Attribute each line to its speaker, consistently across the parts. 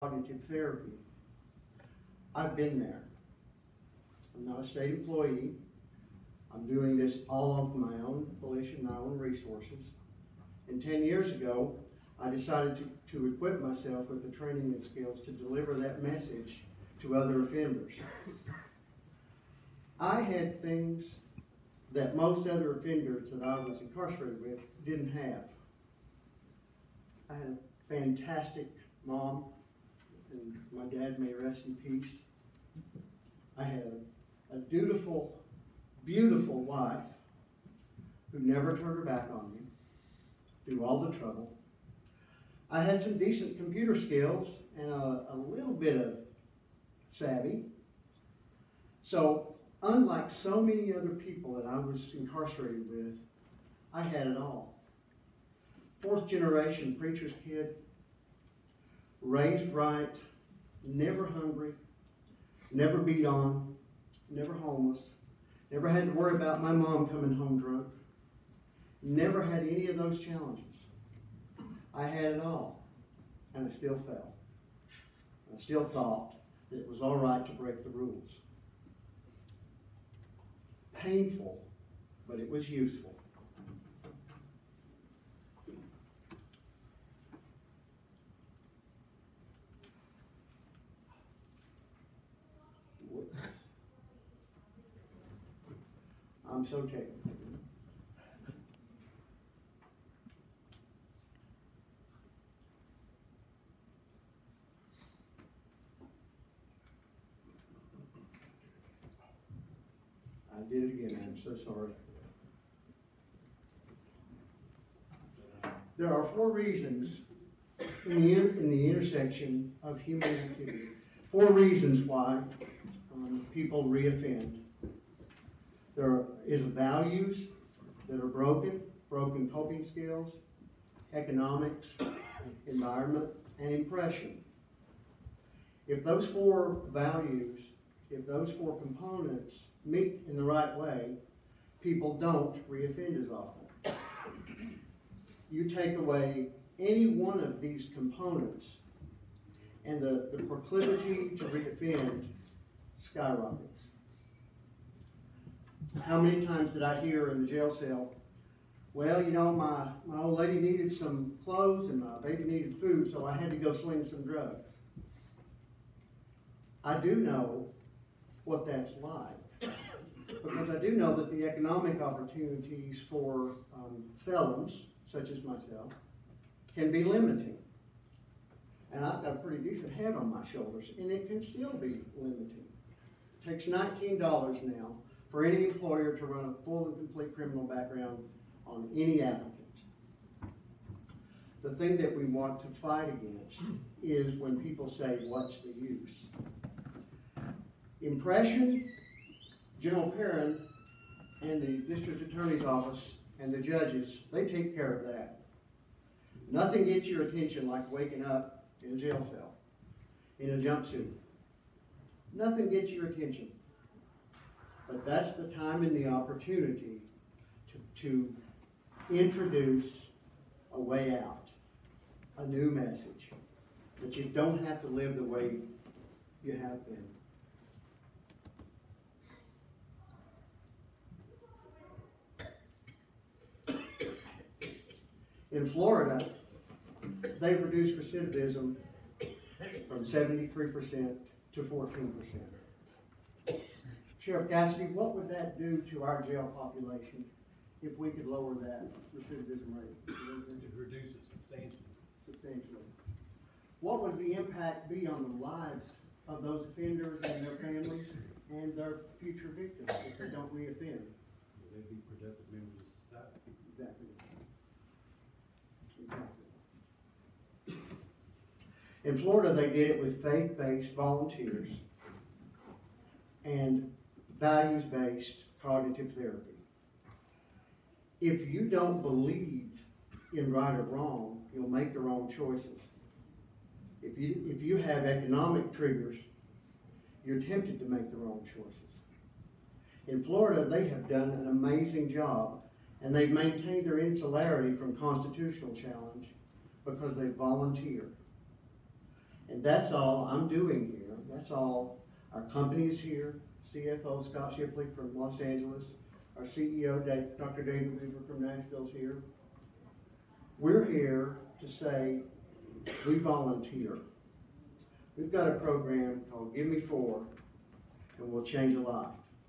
Speaker 1: cognitive therapy. I've been there. I'm not a state employee. I'm doing this all off my own volition, my own resources. And 10 years ago, I decided to equip myself with the training and skills to deliver that message to other offenders. I had things that most other offenders that I was incarcerated with didn't have. I had a fantastic mom, and my dad may rest in peace. I had a dutiful, beautiful wife who never turned her back on me through all the trouble. I had some decent computer skills and a little bit of savvy. So unlike so many other people that I was incarcerated with, I had it all. Fourth generation preacher's kid, raised right, never hungry, never beat on, never homeless, never had to worry about my mom coming home drunk, never had any of those challenges. I had it all, and I still fell. I still thought that it was all right to break the rules. Painful, but it was useful. I'm so taken. I did it again. I'm so sorry. There are 4 reasons in the intersection of human activity. 4 reasons why people reoffend. There is values that are broken coping skills, economics, environment, and impression. If those 4 values, if those 4 components meet in the right way, people don't reoffend as often. You take away any one of these components, and the proclivity to reoffend skyrockets. How many times did I hear in the jail cell, well, you know, my old lady needed some clothes and my baby needed food, so I had to go sling some drugs. I do know what that's like, because I do know that the economic opportunities for felons, such as myself, can be limiting. And I've got a pretty decent head on my shoulders, and it can still be limiting. It takes $19 now for any employer to run a full and complete criminal background on any applicant. The thing that we want to fight against is when people say, what's the use? Impression, General Perrin and the district attorney's office and the judges, they take care of that. Nothing gets your attention like waking up in a jail cell, in a jumpsuit. Nothing gets your attention. But that's the time and the opportunity to introduce a way out, a new message, that you don't have to live the way you have been. In Florida, they've reduced recidivism from 73% to 14%. Sheriff Cassidy, what would that do to our jail population if we could lower that recidivism rate?
Speaker 2: It reduces
Speaker 1: Substantially. What would the impact be on the lives of those offenders and their families and their future victims if they don't reoffend?
Speaker 2: They'd be productive members of society.
Speaker 1: Exactly. In Florida, they did it with faith-based volunteers and values-based cognitive therapy. If you don't believe in right or wrong, you'll make the wrong choices. If you have economic triggers, you're tempted to make the wrong choices. In Florida, they have done an amazing job, and they've maintained their insularity from constitutional challenge because they volunteer. And that's all I'm doing here. That's all. Our company is here. CFO Scott Shipley from Los Angeles. Our CEO, Dr. David Weaver from Nashville is here. We're here to say we volunteer. We've got a program called Give Me 4, and we'll change a life.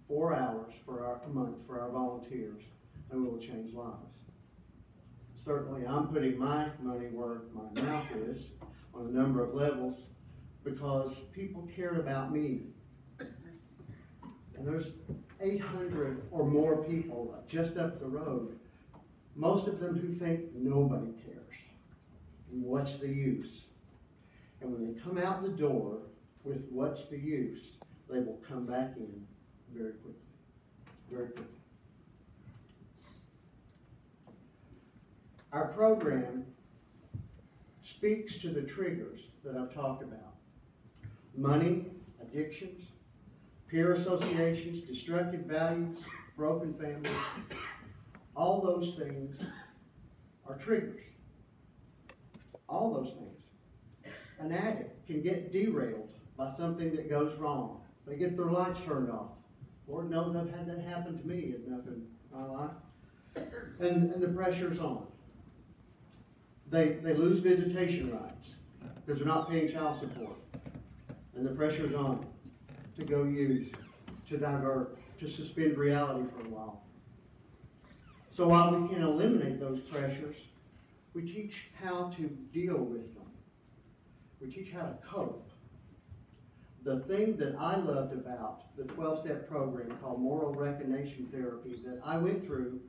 Speaker 1: 4 hours a month for our volunteers, and we'll change lives. Certainly, I'm putting my money where my mouth is on a number of levels because people care about me. And there's 800 or more people just up the road, most of them who think nobody cares. And what's the use? And when they come out the door with what's the use, they will come back in very quickly. Very quickly. Our program speaks to the triggers that I've talked about. Money, addictions, peer associations, destructive values, broken families, all those things are triggers. All those things. An addict can get derailed by something that goes wrong. They get their lights turned off. Lord knows I've had that happen to me enough in my life. And the pressure's on. They lose visitation rights because they're not paying child support. And the pressure's on to go use, to divert, to suspend reality for a while. So while we can eliminate those pressures, we teach how to deal with them. We teach how to cope. The thing that I loved about the 12-step program called Moral Recognition Therapy that I went through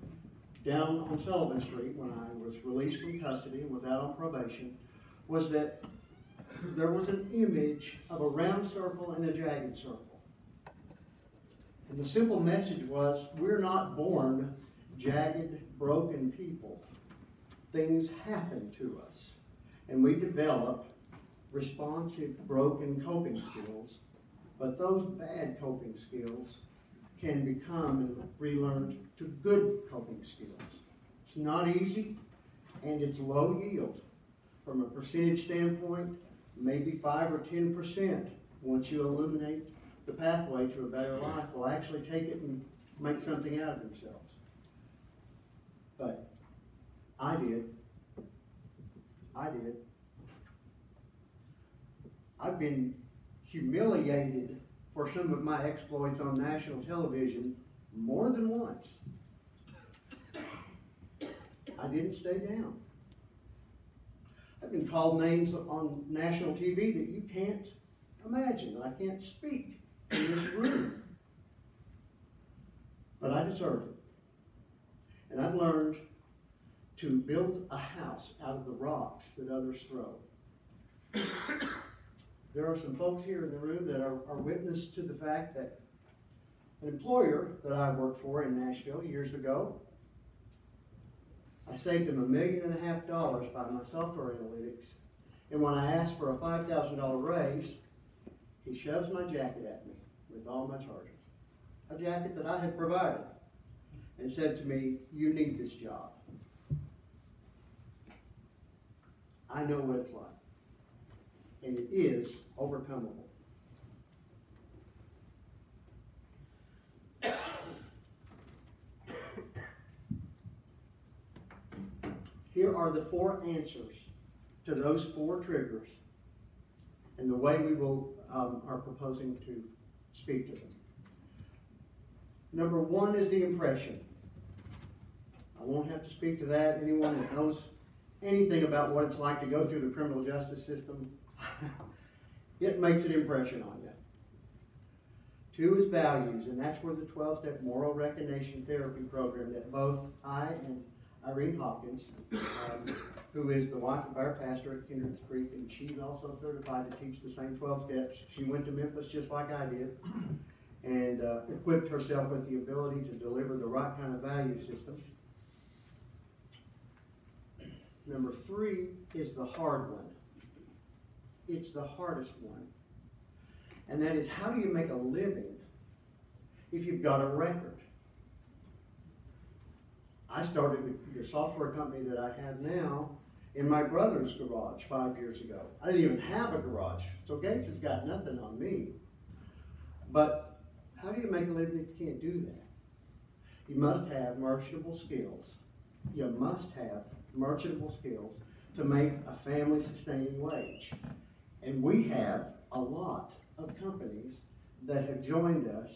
Speaker 1: down on Sullivan Street when I was released from custody and was out on probation was that there was an image of a round circle and a jagged circle. And the simple message was, we're not born jagged, broken people. Things happen to us. And we develop responsive, broken coping skills. But those bad coping skills can become and relearned to good coping skills. It's not easy, and it's low yield. From a percentage standpoint, maybe 5 or 10%, once you eliminate the pathway to a better life, will actually take it and make something out of themselves. But I did. I've been humiliated for some of my exploits on national television more than once. I didn't stay down. I've been called names on national TV that you can't imagine. I can't speak in this room. But I deserve it. And I've learned to build a house out of the rocks that others throw. There are some folks here in the room that are witness to the fact that an employer that I worked for in Nashville years ago, I saved him $1.5 million by my software analytics. And when I asked for a $5,000 raise, he shoves my jacket at me with all my charges. A jacket that I had provided, and said to me, you need this job. I know what it's like. And it is overcomable. Here are the 4 answers to those 4 triggers and the way we will are proposing to speak to them. Number 1 is the impression. I won't have to speak to that. Anyone that knows anything about what it's like to go through the criminal justice system, it makes an impression on you. 2 is values, and that's where the 12-step moral recognition therapy program that both I and Irene Hopkins, who is the wife of our pastor at Kendrick's Creek, and she's also certified to teach the same 12 steps. She went to Memphis just like I did, and equipped herself with the ability to deliver the right kind of value system. Number 3 is the hard one. It's the hardest one. And that is, how do you make a living if you've got a record? I started the software company that I have now, in my brother's garage 5 years ago. I didn't even have a garage, so Gates has got nothing on me. But how do you make a living if you can't do that? You must have merchantable skills. You must have merchantable skills to make a family-sustaining wage. And we have a lot of companies that have joined us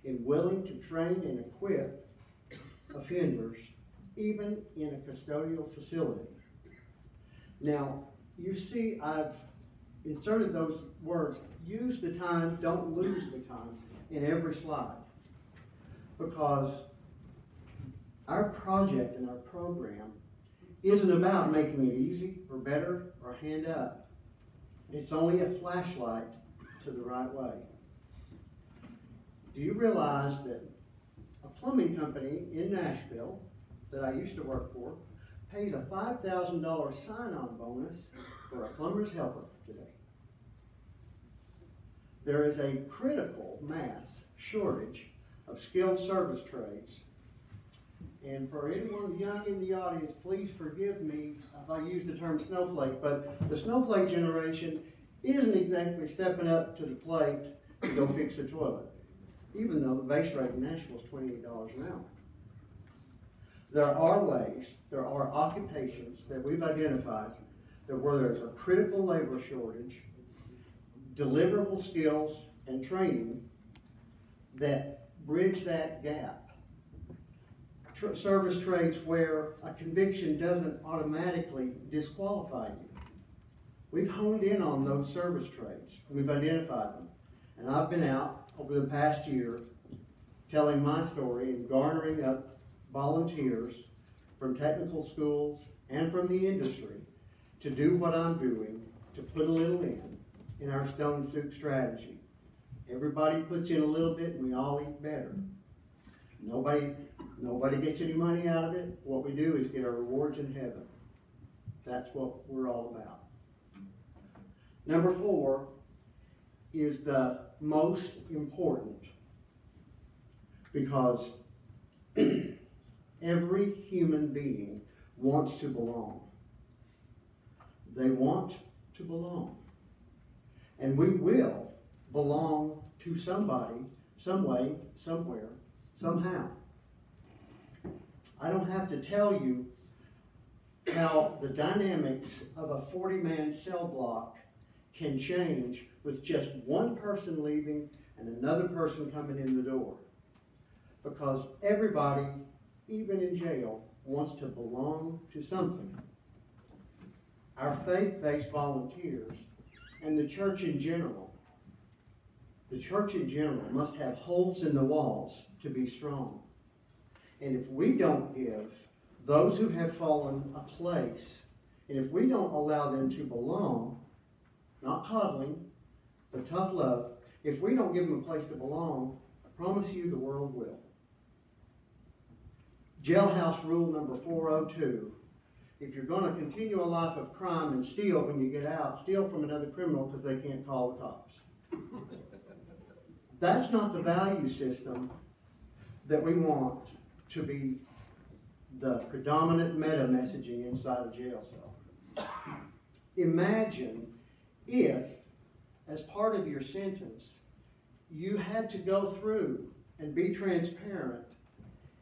Speaker 1: in willing to train and equip offenders, even in a custodial facility. Now, you see, I've inserted those words, use the time, don't lose the time, in every slide. Because our project and our program isn't about making it easy or better or hand up. It's only a flashlight to the right way. Do you realize that a plumbing company in Nashville that I used to work for pays a $5,000 sign-on bonus for a plumber's helper today? There is a critical mass shortage of skilled service trades. And for anyone young in the audience, please forgive me if I use the term snowflake, but the snowflake generation isn't exactly stepping up to the plate to go fix a toilet, even though the base rate in Nashville is $28 an hour. There are ways, there are occupations that we've identified that where there's a critical labor shortage, deliverable skills and training that bridge that gap. Service trades where a conviction doesn't automatically disqualify you. We've honed in on those service trades. We've identified them. And I've been out over the past year telling my story and garnering up volunteers from technical schools and from the industry to do what I'm doing, to put a little in our stone soup strategy. Everybody puts in a little bit and we all eat better. Nobody gets any money out of it. What we do is get our rewards in heaven. That's what we're all about. Number 4 is the most important, because every human being wants to belong. They want to belong. And we will belong to somebody, some way, somewhere, somehow. I don't have to tell you how the dynamics of a 40-man cell block can change with just one person leaving and another person coming in the door. Because everybody, even in jail, wants to belong to something. Our faith-based volunteers and the church in general must have holes in the walls to be strong. And if we don't give those who have fallen a place, and if we don't allow them to belong, not coddling, but tough love, if we don't give them a place to belong, I promise you the world will. Jailhouse rule number 402. If you're going to continue a life of crime and steal when you get out, steal from another criminal because they can't call the cops. That's not the value system that we want to be the predominant meta messaging inside a jail cell. Imagine if, as part of your sentence, you had to go through and be transparent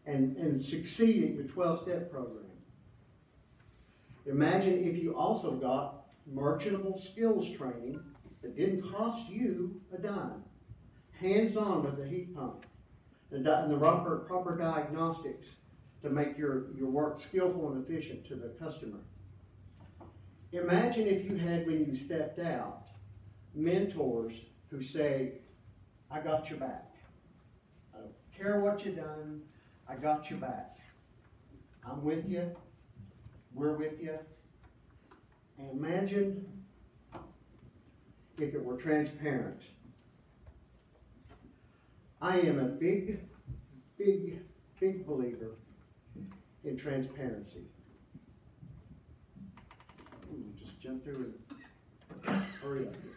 Speaker 1: and succeed at your 12-step program. Imagine if you also got merchantable skills training that didn't cost you a dime, hands-on with a heat pump, and the proper diagnostics to make your work skillful and efficient to the customer. Imagine if you had, when you stepped out, mentors who say, I got your back. I don't care what you've done, I got your back. I'm with you, we're with you. And imagine if it were transparent. I am a big believer in transparency. Just jump through and hurry up here.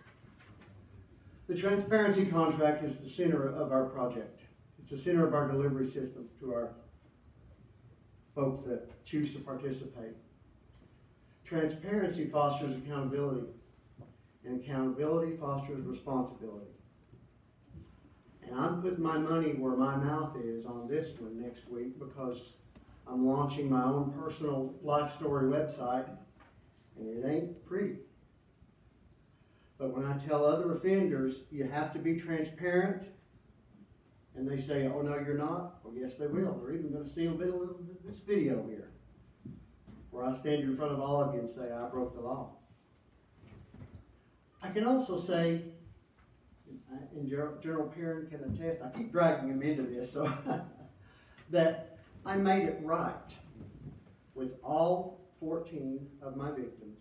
Speaker 1: The transparency contract is the center of our project. It's the center of our delivery system to our folks that choose to participate. Transparency fosters accountability, and accountability fosters responsibility. And I'm putting my money where my mouth is on this one next week because I'm launching my own personal life story website, and it ain't pretty. But when I tell other offenders, you have to be transparent, and they say, oh, no, you're not. Well, yes, they will. They're even going to see a bit of this video here, where I stand in front of all of you and say, I broke the law. I can also say, and General Perrin can attest, I keep dragging him into this, so that I made it right with all 14 of my victims,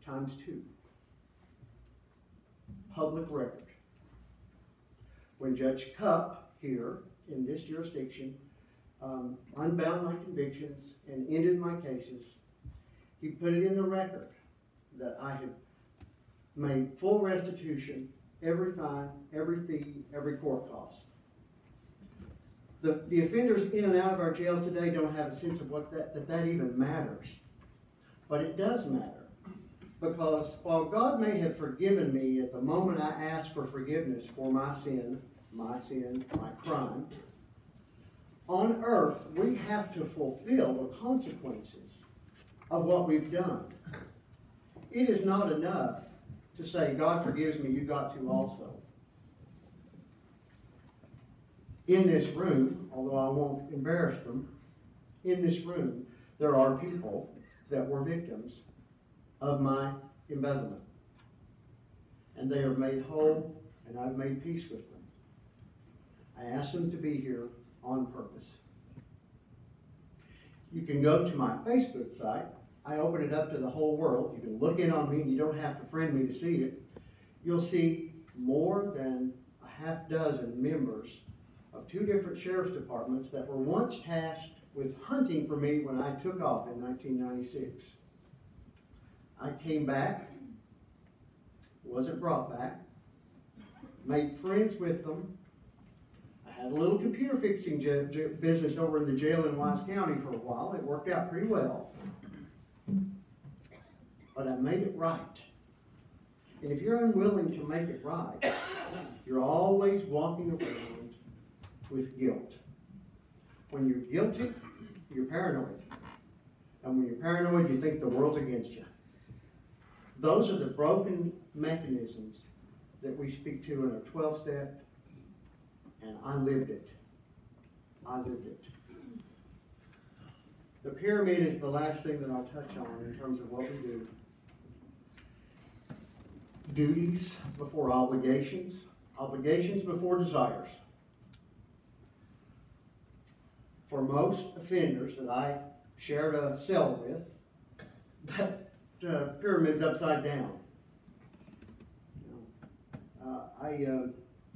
Speaker 1: times 2. Public record. When Judge Cupp here in this jurisdiction unbound my convictions and ended my cases, he put it in the record that I had made full restitution, every fine, every fee, every court cost. The offenders in and out of our jails today don't have a sense of what that even matters. But it does matter. Because while God may have forgiven me at the moment I asked for forgiveness for my sin, my crime, on earth we have to fulfill the consequences of what we've done. It is not enough to say, God forgives me, you got to also. In this room, although I won't embarrass them, in this room there are people that were victims of my embezzlement. And they are made whole, and I've made peace with them. I asked them to be here on purpose. You can go to my Facebook site. I open it up to the whole world. You can look in on me, and you don't have to friend me to see it. You'll see more than a half dozen members of 2 different sheriff's departments that were once tasked with hunting for me when I took off in 1996. I came back, wasn't brought back, made friends with them. I had a little computer fixing business over in the jail in Wise County for a while. It worked out pretty well. But I made it right. And if you're unwilling to make it right, you're always walking around with guilt. When you're guilty, you're paranoid. And when you're paranoid, you think the world's against you. Those are the broken mechanisms that we speak to in our 12-step, and I lived it. I lived it. The pyramid is the last thing that I'll touch on in terms of what we do. Duties before obligations, obligations before desires. For most offenders that I shared a cell with, that pyramid's upside down. I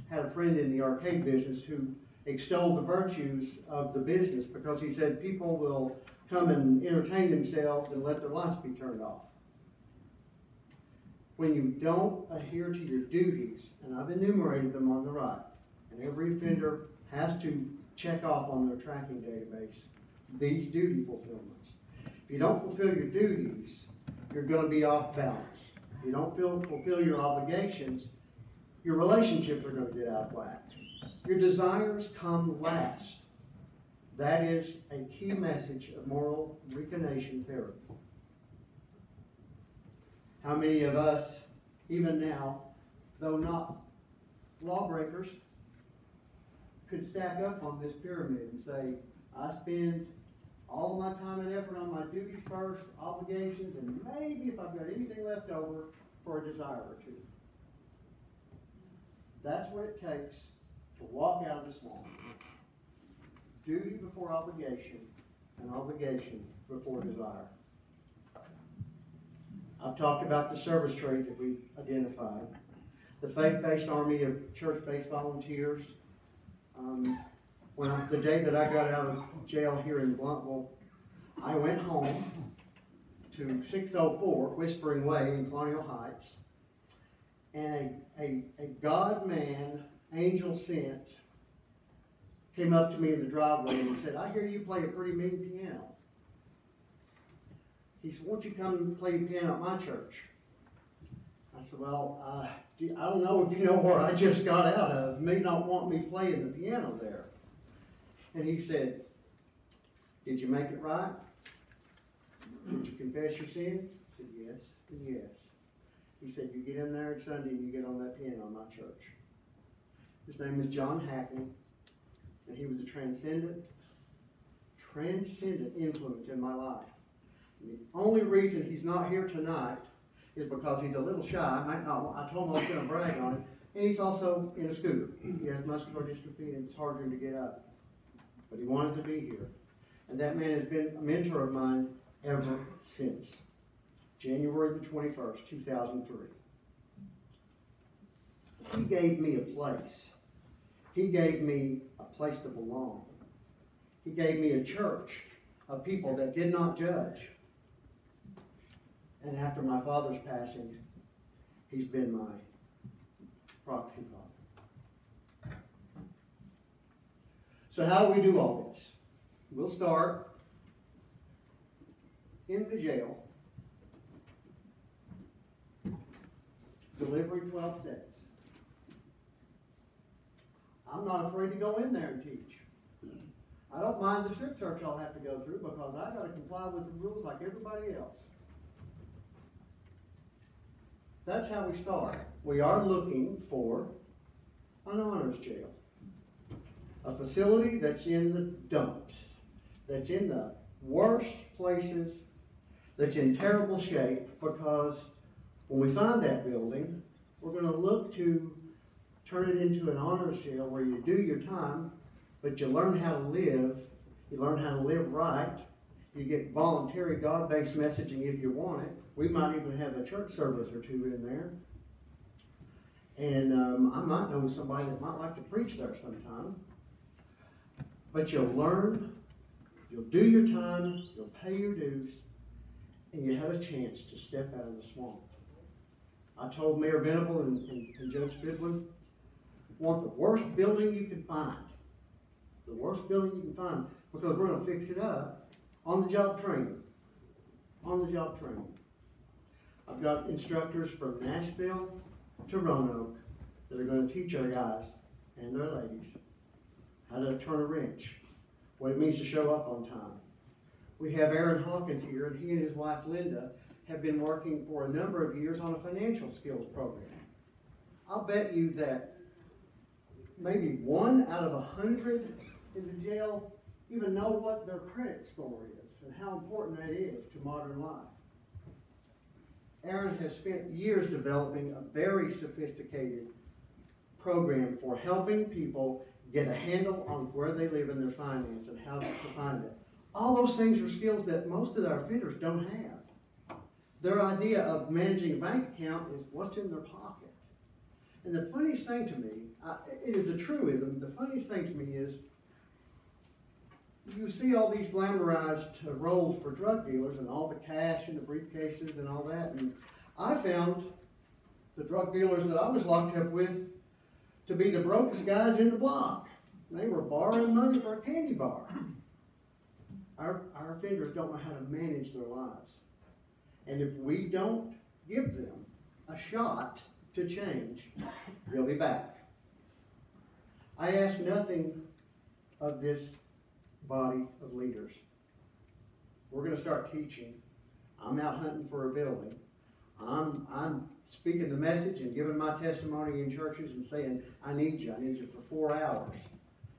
Speaker 1: had a friend in the arcade business who extolled the virtues of the business because he said people will come and entertain themselves and let their lights be turned off. When you don't adhere to your duties, and I've enumerated them on the right, and every offender has to check off on their tracking database these duty fulfillments. If you don't fulfill your duties, you're going to be off balance. If you don't fulfill your obligations, your relationships are going to get out of whack. Your desires come last. That is a key message of moral reclination therapy. How many of us, even now, though not lawbreakers, could stack up on this pyramid and say, I spend all of my time and effort on my duties first, obligations, and maybe if I've got anything left over for a desire or two. That's what it takes to walk out of this law. Duty before obligation, and obligation before desire. I've talked about the service trades that we've identified. The faith-based army of church-based volunteers. The day that I got out of jail here in Bluntville, I went home to 604 Whispering Way in Colonial Heights, and a God-man, angel sent, came up to me in the driveway and he said, I hear you play a pretty mean piano. He said, won't you come and play the piano at my church? I said, well, I don't know if you know where I just got out of. May not want me playing the piano there. And he said, did you make it right? Did you confess your sins? I said, yes and yes. He said, you get in there on Sunday and you get on that piano in my church. His name is John Hackney, and he was a transcendent influence in my life. And the only reason he's not here tonight is because he's a little shy. I told him I was going to brag on him. And he's also in a scooter. He has muscular dystrophy and it's hard for him to get up. But he wanted to be here. And that man has been a mentor of mine ever since. January the 21st, 2003. He gave me a place. He gave me a place to belong. He gave me a church of people that did not judge. And after my father's passing, he's been my proxy father. So how do we do all this? We'll start in the jail. Delivery 12 steps. I'm not afraid to go in there and teach. I don't mind the strict church I'll have to go through because I got to comply with the rules like everybody else. That's how we start. We are looking for an honors jail. A facility that's in the dumps, that's in the worst places, that's in terrible shape, because when we find that building, we're going to look to turn it into an honors jail where you do your time, but you learn how to live. You learn how to live right. You get voluntary God-based messaging if you want it. We might even have a church service or two in there. And I might know somebody that might like to preach there sometime. But you'll learn, you'll do your time, you'll pay your dues, and you have a chance to step out of the swamp. I told Mayor Venable and Judge Goodwin, want the worst building you can find. The worst building you can find, because we're going to fix it up on the job training. On the job training. I've got instructors from Nashville to Roanoke that are going to teach our guys and their ladies how to turn a wrench, what it means to show up on time. We have Aaron Hawkins here, and he and his wife Linda have been working for a number of years on a financial skills program. I'll bet you that maybe 1 out of 100 in the jail even know what their credit score is and how important that is to modern life. Aaron has spent years developing a very sophisticated program for helping people get a handle on where they live in their finance and how to find it. All those things are skills that most of our offenders don't have. Their idea of managing a bank account is what's in their pocket. And the funniest thing to me, it is a truism, the funniest thing to me is you see all these glamorized roles for drug dealers and all the cash in the briefcases and all that. And I found the drug dealers that I was locked up with to be the brokest guys in the block. They were borrowing money for a candy bar. Our offenders don't know how to manage their lives. And if we don't give them a shot to change, they'll be back. I ask nothing of this body of leaders. We're going to start teaching. I'm out hunting for a building. I'm speaking the message and giving my testimony in churches and saying, I need you for 4 hours.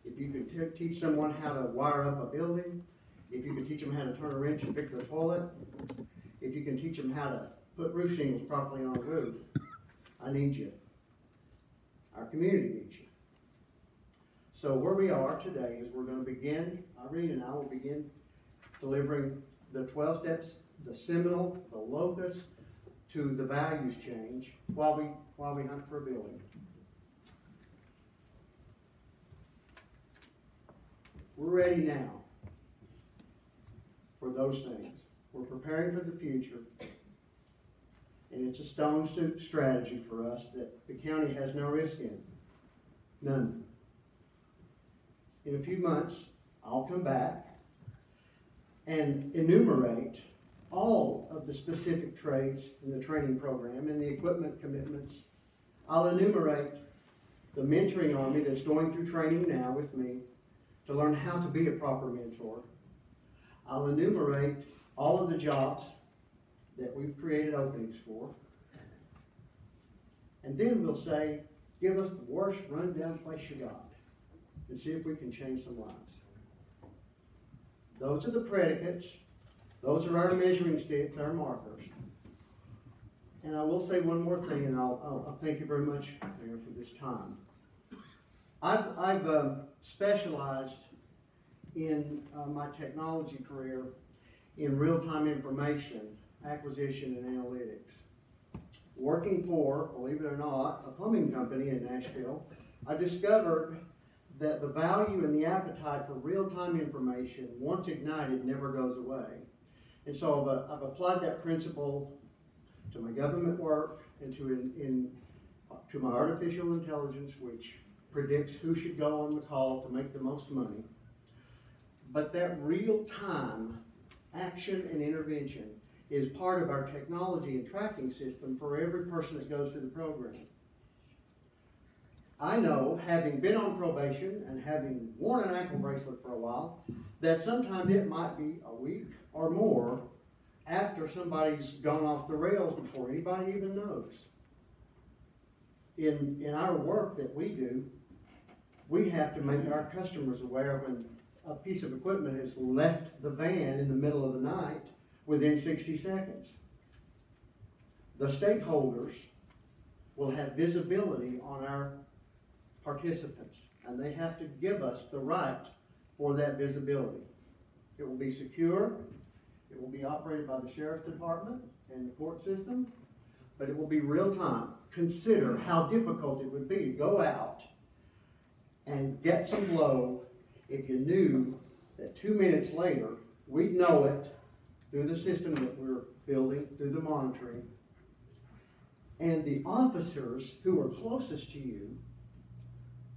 Speaker 1: If you could teach someone how to wire up a building, if you could teach them how to turn a wrench and fix a toilet, if you can teach them how to put roof shingles properly on a roof, I need you. Our community needs you. So where we are today is we're going to begin, Irene and I will begin delivering the 12 steps, the seminal, the locus, to the values change while we hunt for a building. We're ready now for those things. We're preparing for the future. And it's a stone strategy for us that the county has no risk in. None. In a few months, I'll come back and enumerate all of the specific trades in the training program and the equipment commitments. I'll enumerate the mentoring army that's going through training now with me to learn how to be a proper mentor. I'll enumerate all of the jobs that we've created openings for. And then we'll say, give us the worst rundown place you got and see if we can change some lives. Those are the predicates. Those are our measuring sticks, our markers. And I will say one more thing, and I'll thank you very much, Mayor, for this time. I've specialized in my technology career in real-time information acquisition and analytics. Working for, believe it or not, a plumbing company in Nashville, I discovered that the value and the appetite for real-time information, once ignited, never goes away. And so I've applied that principle to my government work and to my artificial intelligence, which predicts who should go on the call to make the most money. But that real-time action and intervention is part of our technology and tracking system for every person that goes through the program. I know, having been on probation and having worn an ankle bracelet for a while, that sometimes it might be a week or more after somebody's gone off the rails before anybody even knows. In our work that we do, we have to make our customers aware when a piece of equipment has left the van in the middle of the night within 60 seconds. The stakeholders will have visibility on our participants, and they have to give us the right for that visibility. It will be secure, it will be operated by the Sheriff's Department and the court system, but it will be real time. Consider how difficult it would be to go out and get some blow if you knew that 2 minutes later, we'd know it through the system that we're building, through the monitoring, and the officers who are closest to you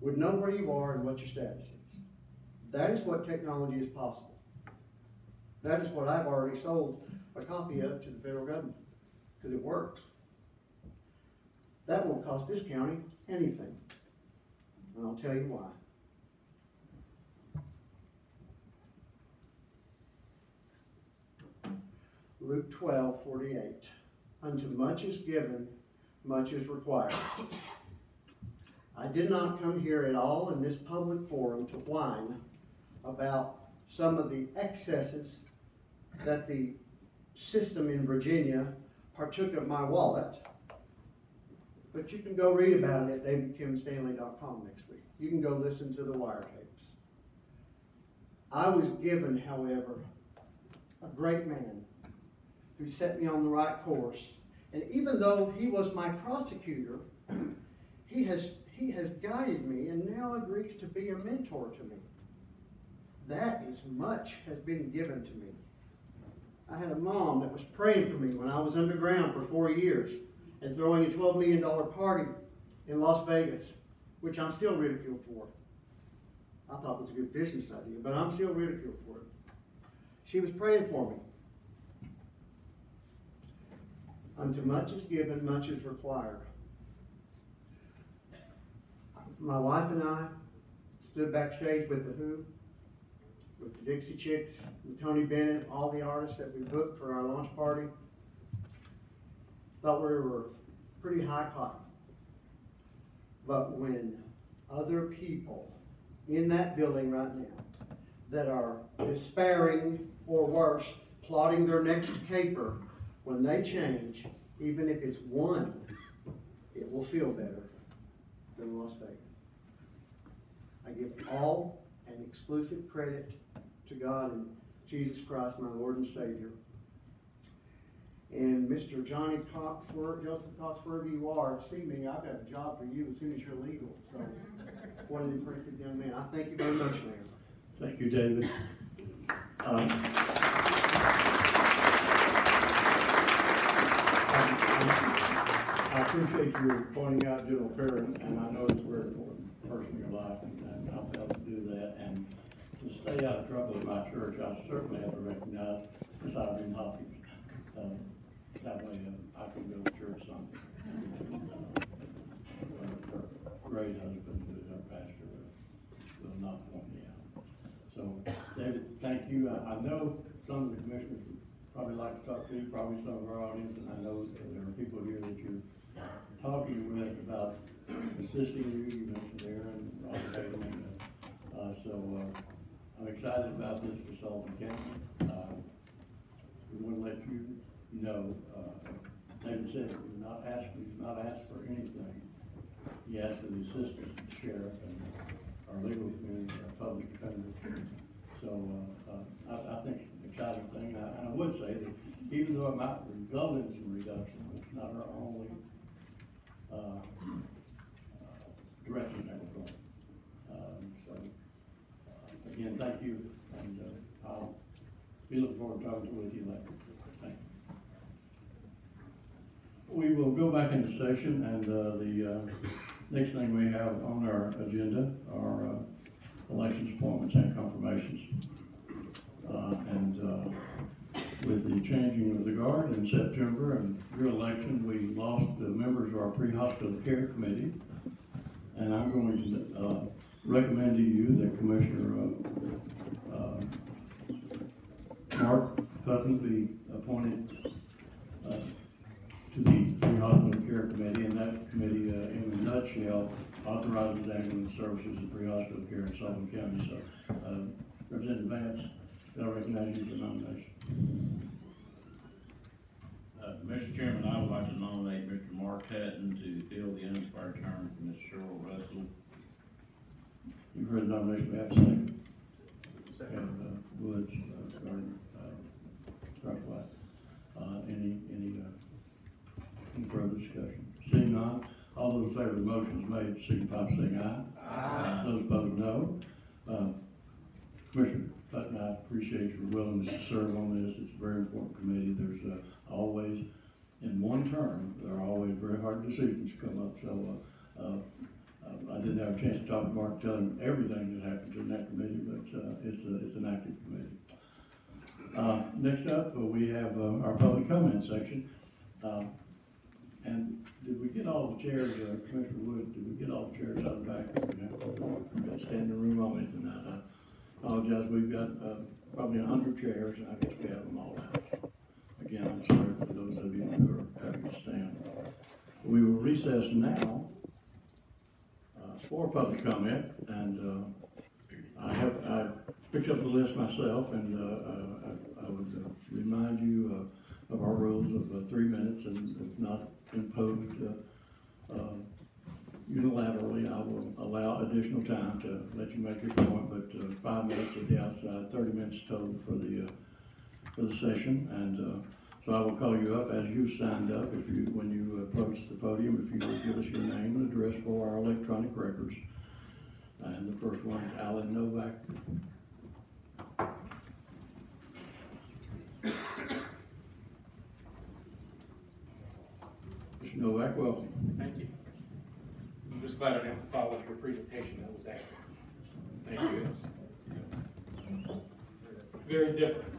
Speaker 1: would know where you are and what your status is. That is what technology is possible. That is what I've already sold a copy of to the federal government, because it works. That won't cost this county anything, and I'll tell you why. Luke 12:48. Unto much is given, much is required. I did not come here at all in this public forum to whine about some of the excesses that the system in Virginia partook of my wallet, but you can go read about it at davidkimstanley.com next week. You can go listen to the wire tapes. I was given, however, a great man who set me on the right course. And even though he was my prosecutor, he has guided me and now agrees to be a mentor to me. That is much has been given to me. I had a mom that was praying for me when I was underground for 4 years and throwing a $12 million party in Las Vegas, which I'm still ridiculed for. I thought it was a good business idea, but I'm still ridiculed for it. She was praying for me. Unto much is given, much is required. My wife and I stood backstage with the Who, with the Dixie Chicks, with Tony Bennett, all the artists that we booked for our launch party. Thought we were pretty high cotton. But when other people in that building right now that are despairing or worse, plotting their next caper, when they change, even if it's one, it will feel better than Las Vegas. I give all and exclusive credit to God and Jesus Christ, my Lord and Savior. And Mr. Johnny Coxworth, Joseph Cox, wherever you are, see me. I've got a job for you as soon as you're legal. So, what an impressive young man. I thank you very much, man.
Speaker 3: Thank you, David. I appreciate you pointing out General Perry, and I know it's a very important person in your life, and I'll be able to do that. And to stay out of trouble in my church, I certainly have to recognize Ms. Irene Hopkins. That way I can go to church Sunday. Her great husband, who is our pastor, will not point me out. So, David, thank you. I know some of the commissioners would probably like to talk to you, probably some of our audience, and I know that there are people here that you're talking with about assisting you. You mentioned Aaron, Robert Hagan, so I'm excited about this for Sullivan County. We want to let you know, David said that we've not asked for anything. He asked for the assistance of the sheriff and our legal community, our public defender. So I think it's an exciting thing. And I would say that even though it might result in some reduction, it's not our only direction that we're going. Again, thank you, and I'll be looking forward to talking with you later. Thank you. We will go back into session, and the next thing we have on our agenda are elections, appointments, and confirmations. With the changing of the guard in September and your election, we lost the members of our pre-hospital care committee, and I'm going to recommend to you that Commissioner Mark Hutton be appointed to the pre-hospital care committee, and that committee, in a nutshell, authorizes ambulance services and pre-hospital care in Sullivan County. So, Representative Vance, I recognize you for nomination.
Speaker 4: Mr. Chairman, I would like to nominate Mr. Mark Hatton to fill the unexpired term for Ms. Cheryl Russell.
Speaker 3: You've heard the nomination. We have a second. Second. Woods, Gardner, White. Any further discussion? Seeing none, all those in favor of the motion is made, signify by saying aye. Aye. Those opposed, no. Commissioner Hutton, I appreciate your willingness to serve on this. It's a very important committee. There's always, in one term, there are always very hard decisions come up. So I didn't have a chance to talk to Mark, tell him everything that happens in that committee, but it's an active committee. Next up, we have our public comment section. And did we get all the chairs, Commissioner Wood, did we get all the chairs out of the back? We've got standing room on me tonight. I apologize, we've got probably 100 chairs, and I guess we have them all out. Again, I'm sorry for those of you who are having to stand. We will recess now for public comment, and I picked up the list myself, and I would remind you of our rules of 3 minutes, and it's not imposed unilaterally. I will allow additional time to let you make your point, but 5 minutes at the outside, 30 minutes total for the session, and so I will call you up as you signed up. When you approach the podium, if you will give us your name and address for our electronic records. And the first one is Alan Novak. Mr. Novak, welcome.
Speaker 5: Thank you. I'm just glad I didn't have to follow your presentation. That was excellent. Thank you. It's very different.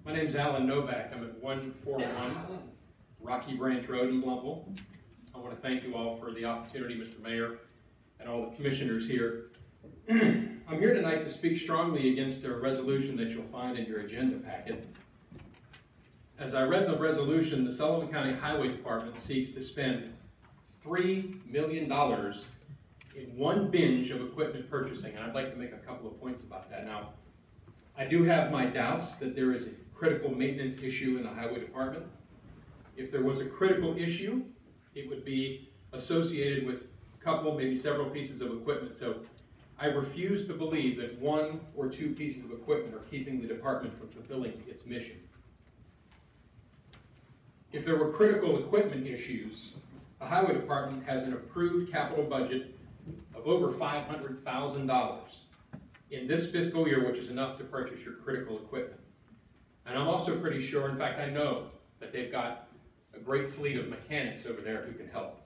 Speaker 5: My name's Alan Novak. I'm at 141 Rocky Branch Road in Blumpville. I want to thank you all for the opportunity, Mr. Mayor, and all the commissioners here. I'm here tonight to speak strongly against a resolution that you'll find in your agenda packet. As I read the resolution, the Sullivan County Highway Department seeks to spend $3 million in one binge of equipment purchasing, and I'd like to make a couple of points about that. Now, I do have my doubts that there is a critical maintenance issue in the Highway Department. If there was a critical issue, it would be associated with a couple, maybe several pieces of equipment. So I refuse to believe that one or two pieces of equipment are keeping the department from fulfilling its mission. If there were critical equipment issues, the Highway Department has an approved capital budget of over $500,000 in this fiscal year, which is enough to purchase your critical equipment. And I'm also pretty sure, in fact, I know that they've got a great fleet of mechanics over there who can help.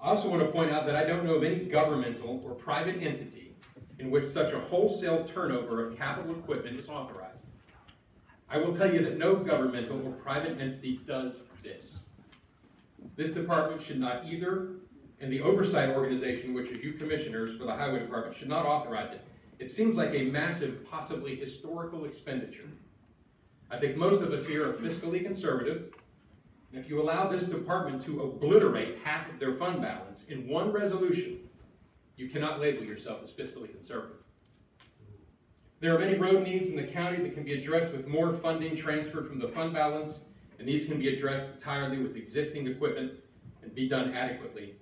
Speaker 5: I also want to point out that I don't know of any governmental or private entity in which such a wholesale turnover of capital equipment is authorized. I will tell you that no governmental or private entity does this. This department should not either, and the oversight organization, which is you commissioners for the highway department, should not authorize it. It seems like a massive, possibly historical expenditure. I think most of us here are fiscally conservative, and if you allow this department to obliterate half of their fund balance in one resolution, you cannot label yourself as fiscally conservative. There are many road needs in the county that can be addressed with more funding transferred from the fund balance, and these can be addressed entirely with existing equipment and be done adequately.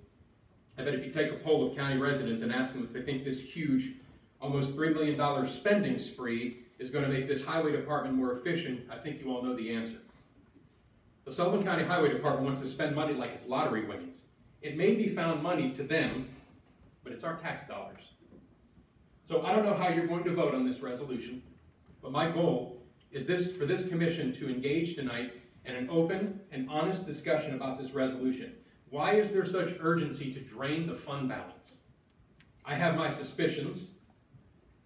Speaker 5: I bet if you take a poll of county residents and ask them if they think this huge, almost $3 million spending spree is going to make this highway department more efficient, I think you all know the answer. The Sullivan County Highway Department wants to spend money like it's lottery winnings. It may be found money to them, but it's our tax dollars. So I don't know how you're going to vote on this resolution, but my goal is for this commission to engage tonight in an open and honest discussion about this resolution. Why is there such urgency to drain the fund balance? I have my suspicions.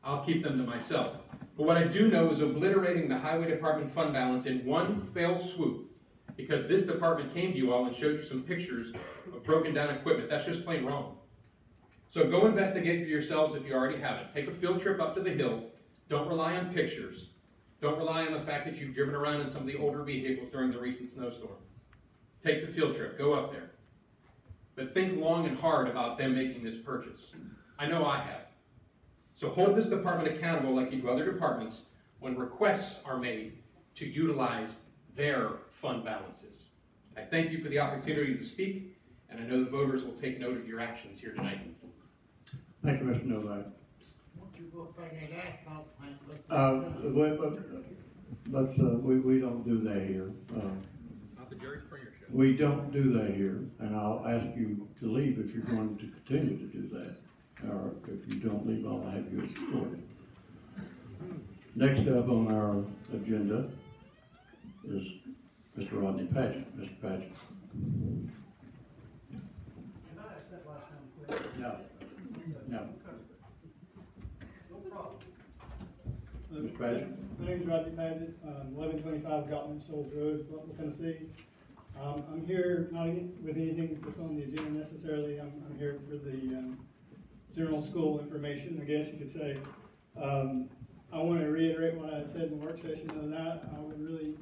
Speaker 5: I'll keep them to myself. But what I do know is obliterating the highway department fund balance in one fell swoop, because this department came to you all and showed you some pictures of broken down equipment. That's just plain wrong. So go investigate for yourselves if you already haven't. Take a field trip up to the hill. Don't rely on pictures. Don't rely on the fact that you've driven around in some of the older vehicles during the recent snowstorm. Take the field trip. Go up there. But think long and hard about them making this purchase. I know I have. So hold this department accountable like you do other departments when requests are made to utilize their fund balances. I thank you for the opportunity to speak, and I know the voters will take note of your actions here tonight.
Speaker 3: Thank you, Mr. Novak.
Speaker 6: Won't you go find that asphalt plant?
Speaker 3: We don't do that here.
Speaker 5: Not the Jerry Springer show.
Speaker 3: We don't do that here, and I'll ask you to leave if you're going to continue to do that. Or if you don't leave, I'll have you escorted. Next up on our agenda is Mr. Rodney Paget. Mr. Paget.
Speaker 2: Can I ask that last time, please?
Speaker 3: No. No.
Speaker 2: No problem.
Speaker 3: Mr. Paget.
Speaker 7: My name is Rodney Paget, 1125 Gottman Shoals Road, Bluntville, Tennessee. I'm here not with anything that's on the agenda necessarily. I'm here for the general school information, I guess you could say. I want to reiterate what I had said in the work session the other night. I would really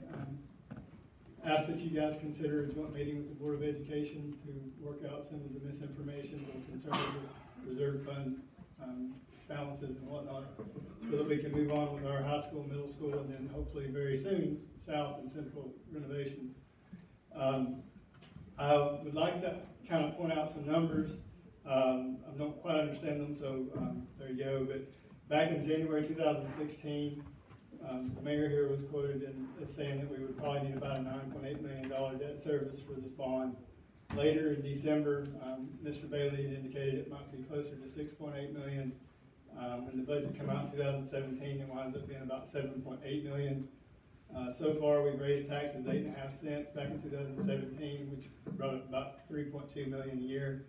Speaker 7: ask that you guys consider a joint meeting with the Board of Education to work out some of the misinformation or concerns with reserve fund balances and whatnot, so that we can move on with our high school, middle school, and then hopefully very soon, south and central renovations. I would like to kind of point out some numbers. I don't quite understand them, so there you go. But back in January 2016, the mayor here was quoted as saying that we would probably need about a $9.8 million debt service for this bond. Later in December, Mr. Bailey had indicated it might be closer to $6.8 million. When the budget came out in 2017, it winds up being about $7.8 million. So far, we've raised taxes 8.5 cents back in 2017, which brought up about $3.2 million a year.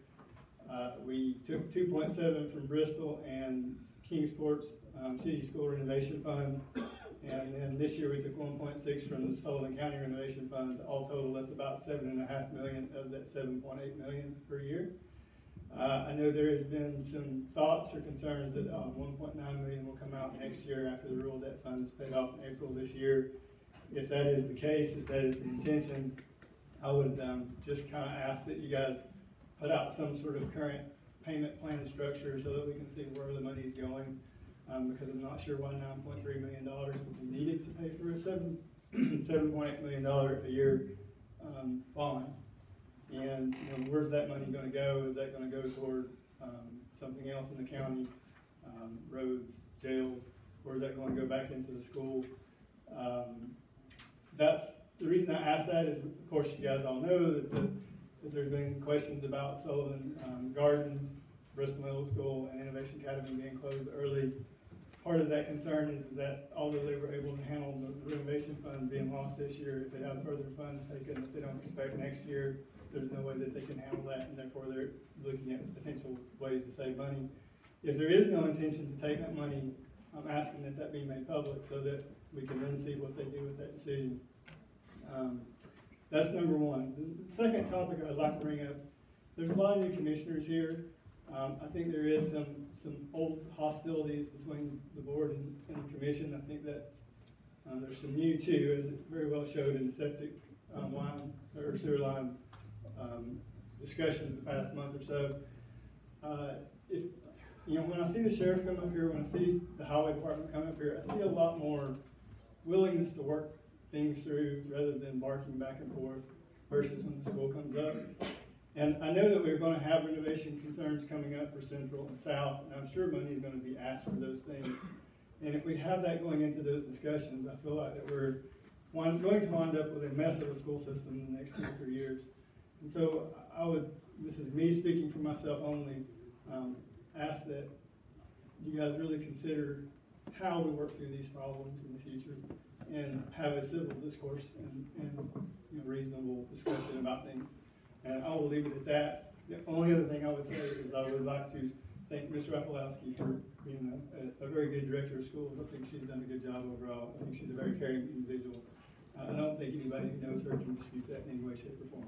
Speaker 7: We took 2.7 from Bristol and Kingsport's city school renovation funds, and then this year we took 1.6 from the Sullivan County renovation funds. All total, that's about $7.5 million of that $7.8 million per year. I know there has been some thoughts or concerns that $1.9 million will come out next year after the rural debt fund is paid off in April this year. If that is the case, if that is the intention, I would just kind of ask that you guys put out some sort of current payment plan structure so that we can see where the money is going, because I'm not sure why $9.3 million would be needed to pay for a $7.8 million a year bond. And where's that money going to go? Is that going to go toward something else in the county, roads, jails? Or is that going to go back into the school? That's the reason I ask that is, of course, you guys all know that there's been questions about Sullivan Gardens, Bristol Middle School, and Innovation Academy being closed early. Part of that concern is that although they were able to handle the renovation fund being lost this year, if they have further funds taken that they don't expect next year, there's no way that they can handle that, and therefore they're looking at potential ways to save money. if there is no intention to take that money, I'm asking that that be made public so that we can then see what they do with that decision. That's number one. The second topic I'd like to bring up, there's a lot of new commissioners here. I think there is some old hostilities between the board and the commission. I think that there's some new too, as it very well showed in the septic line or sewer line discussions the past month or so. If you know, when I see the sheriff come up here, when I see the highway department come up here, I see a lot more willingness to work things through rather than barking back and forth versus when the school comes up. And I know that we're going to have renovation concerns coming up for Central and South, and I'm sure money is going to be asked for those things. And if we have that going into those discussions, I feel like that we're going to wind up with a mess of a school system in the next 2 or 3 years. And so I would, this is me speaking for myself only, ask that you guys really consider how we work through these problems in the future and have a civil discourse and you know, reasonable discussion about things. And I will leave it at that. The only other thing I would say is I would like to thank Ms. Rafalowski for being a very good director of schools. I think she's done a good job overall. I think she's a very caring individual. I don't think anybody who knows her can dispute that in any way, shape, or form.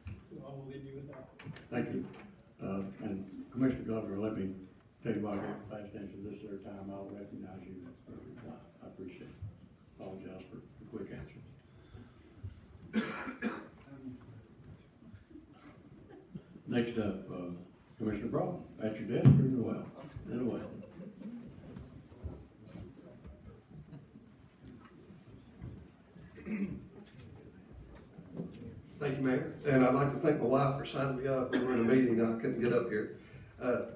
Speaker 7: So I will leave you with that.
Speaker 3: Thank you. And Commissioner Glover, let me tell you about your fast answer this third time. I'll recognize you for your reply. I appreciate it. Apologize for the quick answer. Next up, Commissioner Broughton, at your desk, pretty well. In a way.
Speaker 8: Thank you, Mayor. And I'd like to thank my wife for signing me up. We were in a meeting, I couldn't get up here.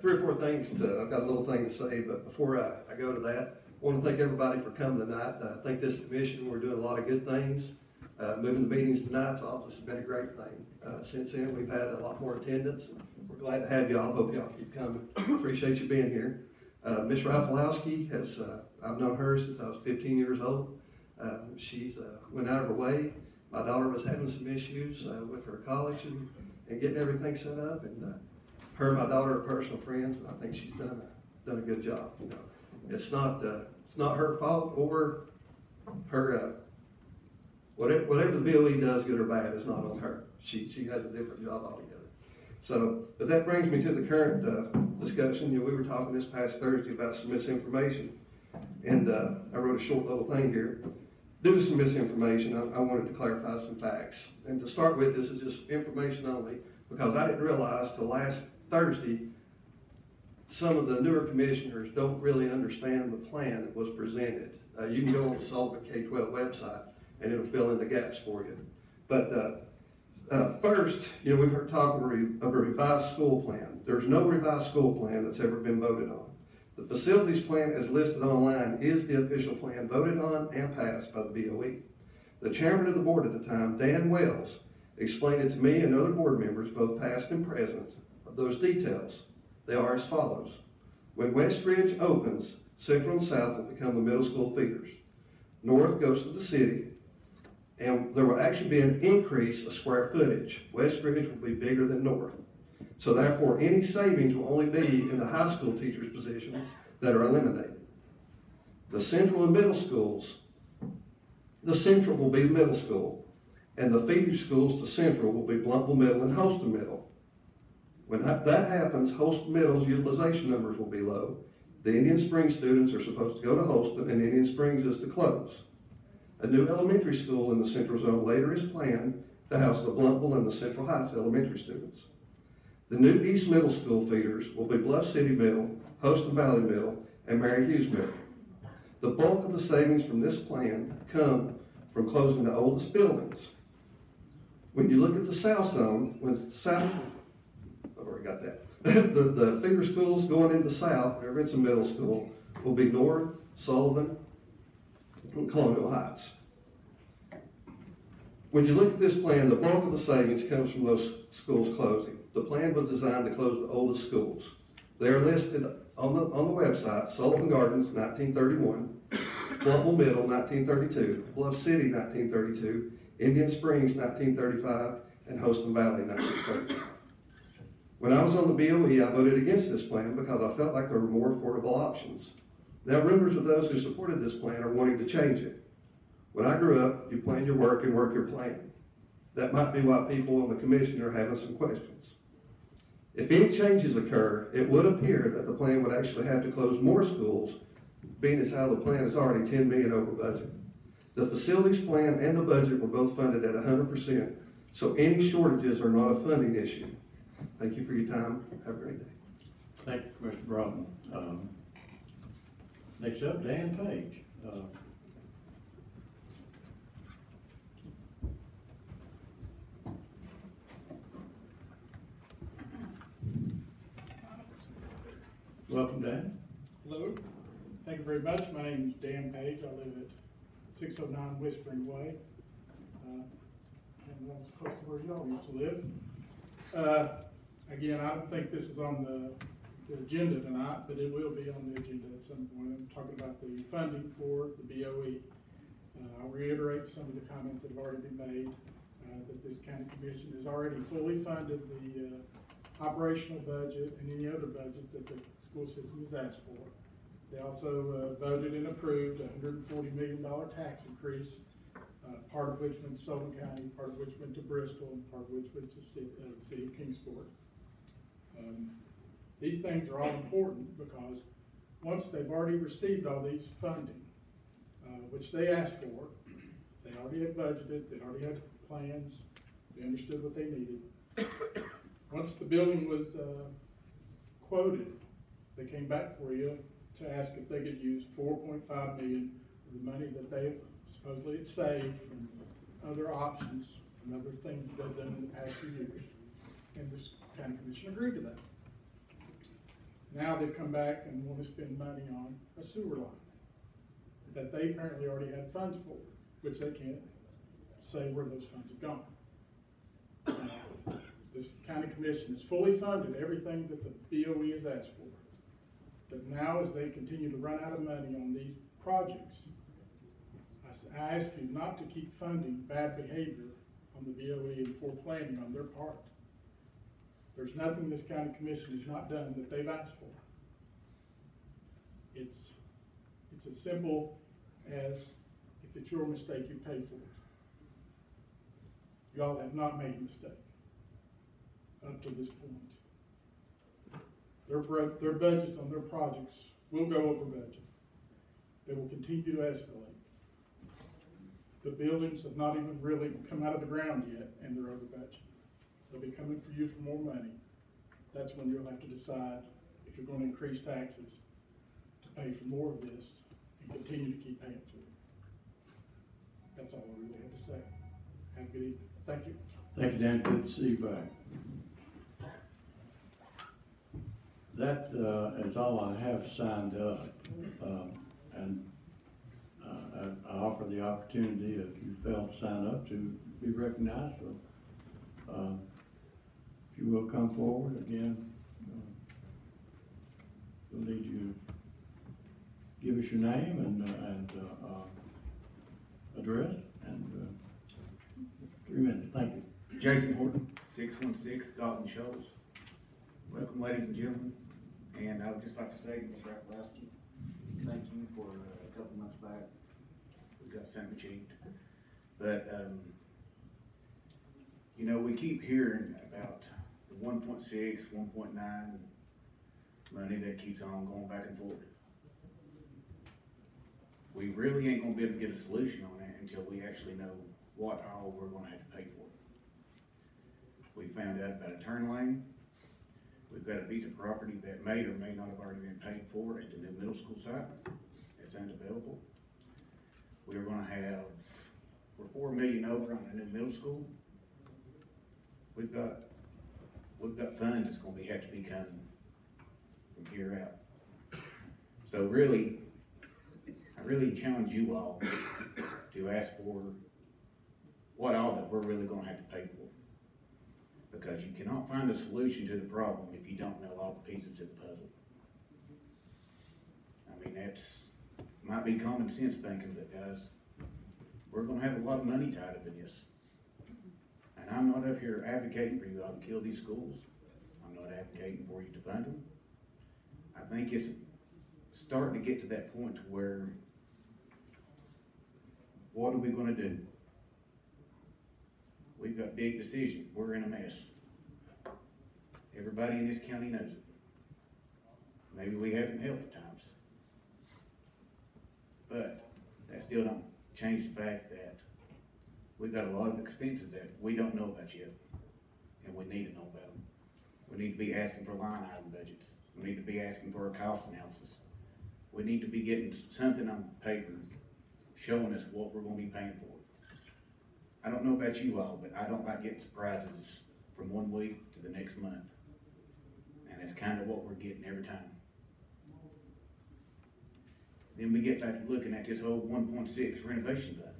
Speaker 8: 3 or 4 things I've got a little thing to say, but before I go to that, I want to thank everybody for coming tonight. I think this commission, we're doing a lot of good things. Moving the meetings tonight's office has been a great thing. Since then, we've had a lot more attendance. We're glad to have y'all. Hope y'all keep coming. Appreciate you being here. Ms. Rafalowski has, I've known her since I was 15 years old. She's went out of her way. My daughter was having some issues with her college and getting everything set up. And her and my daughter are personal friends, and I think she's done a good job. You know, it's not her fault or her. Whatever the BOE does, good or bad, is not on her. She has a different job altogether. So, but that brings me to the current discussion. You know, we were talking this past Thursday about some misinformation, and I wrote a short little thing here. Due to some misinformation, I wanted to clarify some facts. And to start with, this is just information only, because I didn't realize till last Thursday, some of the newer commissioners don't really understand the plan that was presented. You can go on the Sullivan K-12 website, and it'll fill in the gaps for you. But first, you know, we've heard talk of a revised school plan. There's no revised school plan that's ever been voted on. The facilities plan as listed online is the official plan voted on and passed by the BOE. The chairman of the board at the time, Dan Wells, explained it to me and other board members, both past and present, of those details. They are as follows. When West Ridge opens, Central and South will become the middle school feeders. North goes to the city, and there will actually be an increase of square footage. West Ridge will be bigger than North. So therefore, any savings will only be in the high school teachers' positions that are eliminated. The Central and middle schools, the Central will be middle school, and the feeder schools to Central will be Blumpville Middle and Holston Middle. When that happens, Holston Middle's utilization numbers will be low. The Indian Springs students are supposed to go to Holston, and Indian Springs is to close. A new elementary school in the Central Zone later is planned to house the Blumpville and the Central Heights elementary students. The new East Middle School feeders will be Bluff City Middle, Holston Valley Middle, and Mary Hughes Middle. The bulk of the savings from this plan come from closing the oldest buildings. When you look at the South Zone, I've already got that. the feeder schools going into South, wherever it's a middle school, will be North, Sullivan, and Colonial Heights. When you look at this plan, the bulk of the savings comes from those schools closing. The plan was designed to close the oldest schools. They are listed on the website: Sullivan Gardens, 1931, Blumpville Middle, 1932, Bluff City, 1932, Indian Springs, 1935, and Holston Valley, 1930. When I was on the BOE, I voted against this plan because I felt like there were more affordable options. Now, members of those who supported this plan are wanting to change it. When I grew up, you plan your work and work your plan. That might be why people on the commission are having some questions. If any changes occur, it would appear that the plan would actually have to close more schools, being as how the plan is already 10 million over budget. The facilities plan and the budget were both funded at 100%, so any shortages are not a funding issue. Thank you for your time. Have a great day.
Speaker 3: Thank you, Mr. Broughton. Next up, Dan Page. Welcome, Dan.
Speaker 2: Hello, thank you very much. My name is Dan Page. I live at 609 Whispering Way. And that's close to where y'all used to live. Again, I don't think this is on the agenda tonight, but it will be on the agenda at some point. I'm talking about the funding for the BOE. I'll reiterate some of the comments that have already been made, that this county commission has already fully funded the operational budget and any other budget that the school system has asked for. They also voted and approved a $140 million tax increase, part of which went to Sullivan County, part of which went to Bristol, and part of which went to the city of Kingsport. These things are all important because once they've already received all these funding, which they asked for, they already had budgeted, they already had plans, they understood what they needed. Once the building was quoted, they came back for you to ask if they could use $4.5 million of the money that they supposedly had saved from other options, from other things that they've done in the past few years. And the county commission agreed to that. Now they've come back and want to spend money on a sewer line that they apparently already had funds for, which they can't say where those funds have gone. This county commission has fully funded everything that the BOE has asked for. But now as they continue to run out of money on these projects, I ask you not to keep funding bad behavior on the BOE and poor planning on their part. There's nothing this county commission has not done that they've asked for. It's as simple as if it's your mistake, you pay for it. Y'all have not made a mistake up to this point. Their budgets on their projects will go over budget. They will continue to escalate. The buildings have not even really come out of the ground yet, and they're over budget. They'll be coming for you for more money. That's when you'll have to decide if you're going to increase taxes to pay for more of this and continue to keep paying for it. That's all I really have to say. Have a good evening. Thank you.
Speaker 3: Thank you, Dan. Good to see you back. That is all I have signed up. And I offer the opportunity, if you fail to sign up, to be recognized. So, if you will come forward again, we'll need you to give us your name and address, and 3 minutes. Thank you.
Speaker 9: Jason Horton, 616 Galton Shoals. Welcome, ladies and gentlemen. And I would just like to say, Ms. Rapalowski, thank you for a couple months back. We got something achieved. But, you know, we keep hearing about the 1.6, 1.9 money that keeps on going back and forth. We really ain't gonna be able to get a solution on that until we actually know what all we're gonna have to pay for. We found out about a turn lane. We've got a piece of property that may or may not have already been paid for at the new middle school site. It's undevelopable. We're gonna have, we're $4 million over on the new middle school. We've got funds that's gonna have to be coming from here out. So really, I really challenge you all to ask for what all that we're really gonna have to pay for. Because you cannot find a solution to the problem if you don't know all the pieces of the puzzle. I mean, might be common sense thinking, but guys, we're gonna have a lot of money tied up in this. And I'm not up here advocating for you all to kill these schools. I'm I'm not advocating for you to fund them. I think it's starting to get to that point to where, what are we gonna do? We've got big decisions, we're in a mess. Everybody in this county knows it. Maybe we haven't helped at times. But that still don't change the fact that we've got a lot of expenses that we don't know about yet, and we need to know about them. We need to be asking for line item budgets. We need to be asking for a cost analysis. We need to be getting something on paper showing us what we're gonna be paying for. I don't know about you all, but I don't like getting surprises from one week to the next month. And that's kind of what we're getting every time. Then we get back to looking at this whole 1.6 renovation fund.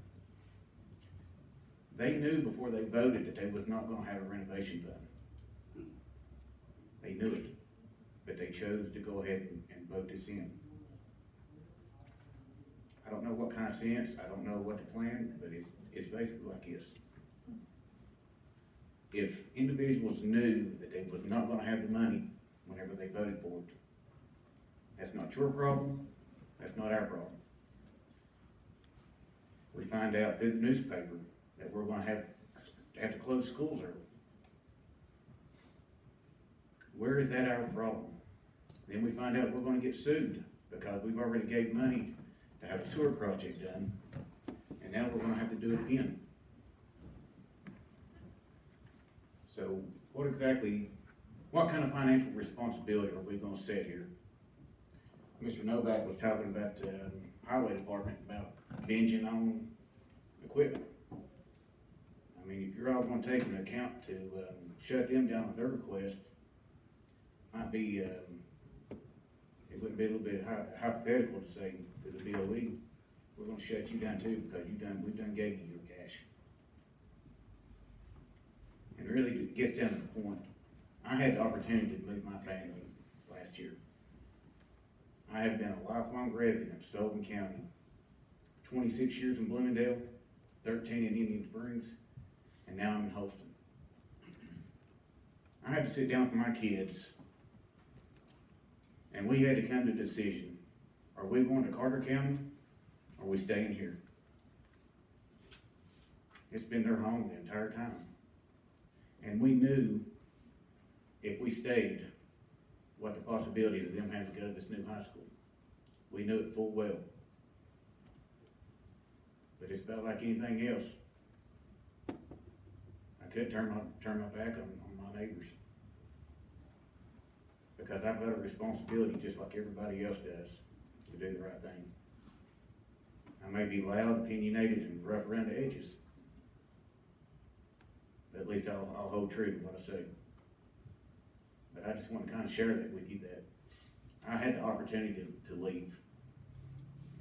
Speaker 9: They knew before they voted that they was not gonna have a renovation fund. They knew it, but they chose to go ahead and vote this in. I don't know what kind of sense, I don't know what the plan, but it's basically like this. If individuals knew that they was not gonna have the money whenever they voted for it, that's not your problem, that's not our problem. We find out through the newspaper that we're gonna have to close schools early. Where is that our problem? Then we find out we're gonna get sued because we've already gave money to have a sewer project done, and now we're gonna have to do it again. So what kind of financial responsibility are we gonna set here? Mr. Novak was talking about the highway department, about binging on equipment. I mean, if you're all gonna take into account to shut them down with their request, might be, it would be a little bit hypothetical to say to the DOE, we're gonna shut you down too because we've done gave you your cash. And really it gets down to the point, I had the opportunity to move my family last year. I have been a lifelong resident of Sullivan County, 26 years in Bloomingdale, 13 in Indian Springs, and now I'm in Holston. I had to sit down with my kids, and we had to come to a decision. Are we going to Carter County, or are we staying here? It's been their home the entire time. And we knew if we stayed, what the possibilities of them having to go to this new high school. We knew it full well. But it's about like anything else. I could turn my back on my neighbors. Because I've got a responsibility just like everybody else does to do the right thing. I may be loud, opinionated, and rough around the edges. But at least I'll hold true to what I say. But I just want to kind of share that with you, that I had the opportunity to leave,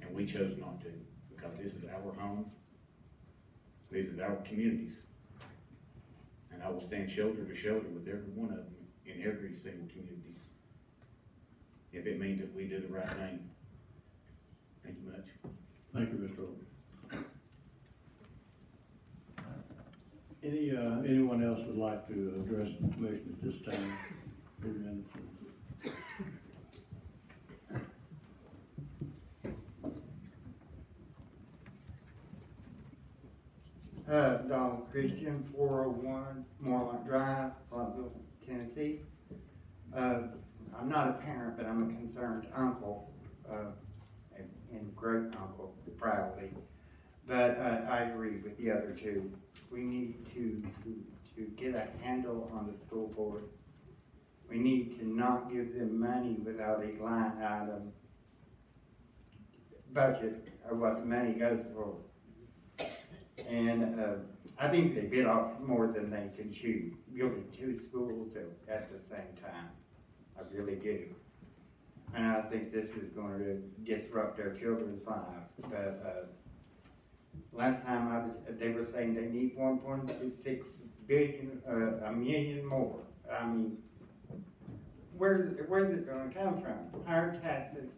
Speaker 9: and we chose not to, because this is our home, this is our communities, and I will stand shoulder to shoulder with every one of them in every single community, if it means that we do the right thing. Thank you much.
Speaker 3: Thank you, Mr. Oldham. Anyone else would like to address the commission at this time? 3 minutes.
Speaker 10: Donald Christian, 401 Moreland Drive, Lawrenceville, Tennessee. I'm not a parent, but I'm a concerned uncle, and great uncle, proudly. But I agree with the other two. We need to get a handle on the school board. We need to not give them money without a line item budget of what the money goes for. And I think they bit off more than they can chew, building 2 schools at the same time. I really do. And I think this is going to disrupt our children's lives. But last time they were saying they need 1.6 billion, a million more. I mean, where's it going to come from? Higher taxes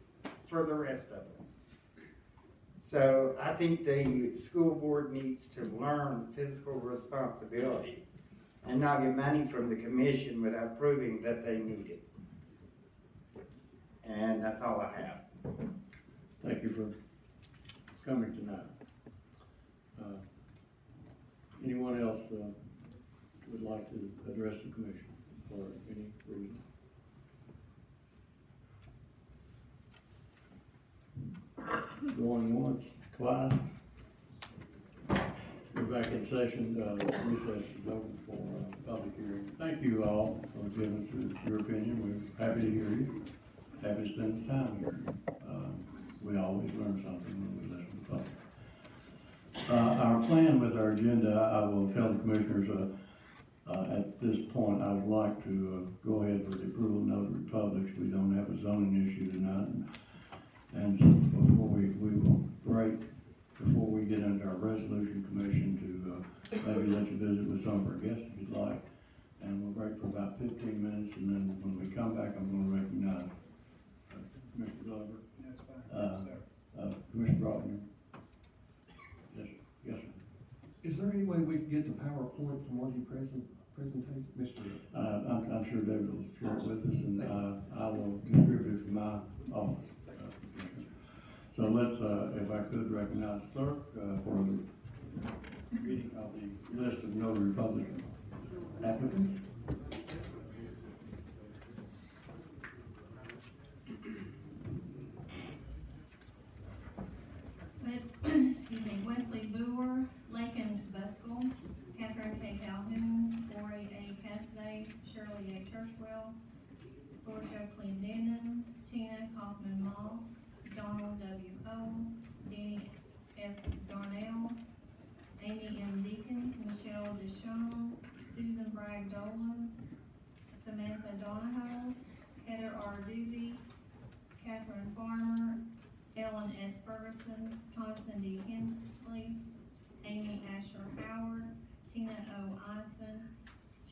Speaker 10: for the rest of us. So I think the school board needs to learn fiscal responsibility and not get money from the commission without proving that they need it. And that's all I have.
Speaker 3: Thank you for coming tonight. Anyone else would like to address the commission for any reason? Going once, twice. We're back in session. Recess is open for public hearing. Thank you all for giving us your opinion. We're happy to hear you. Happy to spend the time here. We always learn something when we listen to public. Our plan with our agenda, I will tell the commissioners at this point, I would like to go ahead with the approval of notary publics. We don't have a zoning issue tonight. And so before we will break, before we get into our resolution commission to maybe let you visit with some of our guests if you'd like. And we'll break for about 15 minutes, and then when we come back, I'm going to recognize Commissioner Glover.
Speaker 2: That's fine.
Speaker 3: Commissioner Broughton. Yes, yes, sir.
Speaker 8: Is there any way we can get the PowerPoint from one of your presentations, Mr.?
Speaker 3: I'm sure David will share it with us, and I will distribute it from my office. So let's, if I could recognize the clerk for the reading of the list of notary public applicants.
Speaker 11: Excuse me, Wesley Brewer, Lakin Buskell, Catherine K. Calhoun, Corey A. Cassidy, Shirley A. Churchwell, Sorsha Clendenin, Tina Kaufman Moss, Donald W. Cole, Danny F. Darnell, Amy M. Deacons, Michelle Deschamps, Susan Bragg Dolan, Samantha Donahoe, Heather R. Doobie, Catherine Farmer, Ellen S. Ferguson, Thompson D. Hensley, Amy Asher Howard, Tina O. Ison,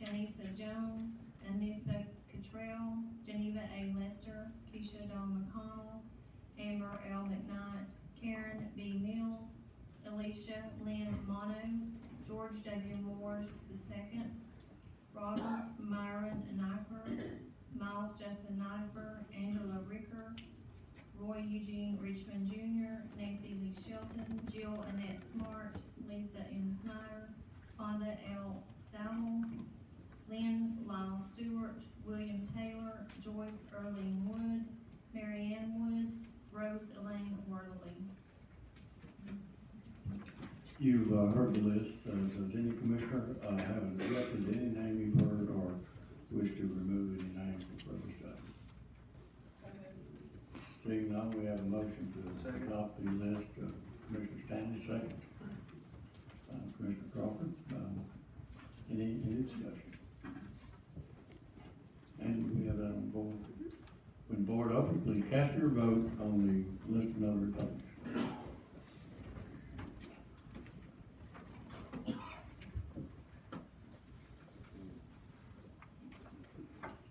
Speaker 11: Janisa Jones, Anissa Cottrell, Geneva A. Lester, Keisha Dawn McConnell, Amber L. McKnight, Karen B. Mills, Alicia Lynn Mono, George W. Morris II, Robert Myron Knifer, Miles Justin Knifer, Angela Ricker, Roy Eugene Richmond Jr., Nancy Lee Shelton, Jill Annette Smart, Lisa M. Snyder, Fonda L. Sowell, Lynn Lyle Stewart, William Taylor, Joyce Erling Wood, Mary Ann Woods, Rose Elaine Worley.
Speaker 3: You've heard the list. Does any commissioner have an objective to any name you've heard or wish to remove any name from further study? Seeing none, we have a motion to adopt the list. Commissioner Stanley, second. Commissioner Crawford, any discussion? And we have that on board. When board opens, please cast your vote on the list of notary publics.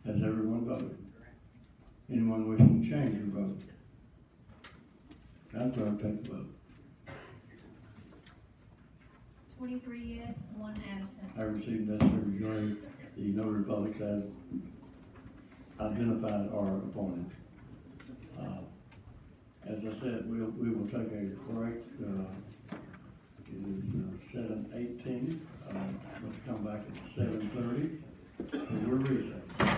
Speaker 3: Has everyone voted? Anyone wishing to change your vote? Madam Clerk, take the vote.
Speaker 11: 23 yes, 1 absent.
Speaker 3: I received necessary majority. The notary publics as identified are appointed. As I said, we will take a break. It is 7:18. Let's come back at 7:30. So we're recessed.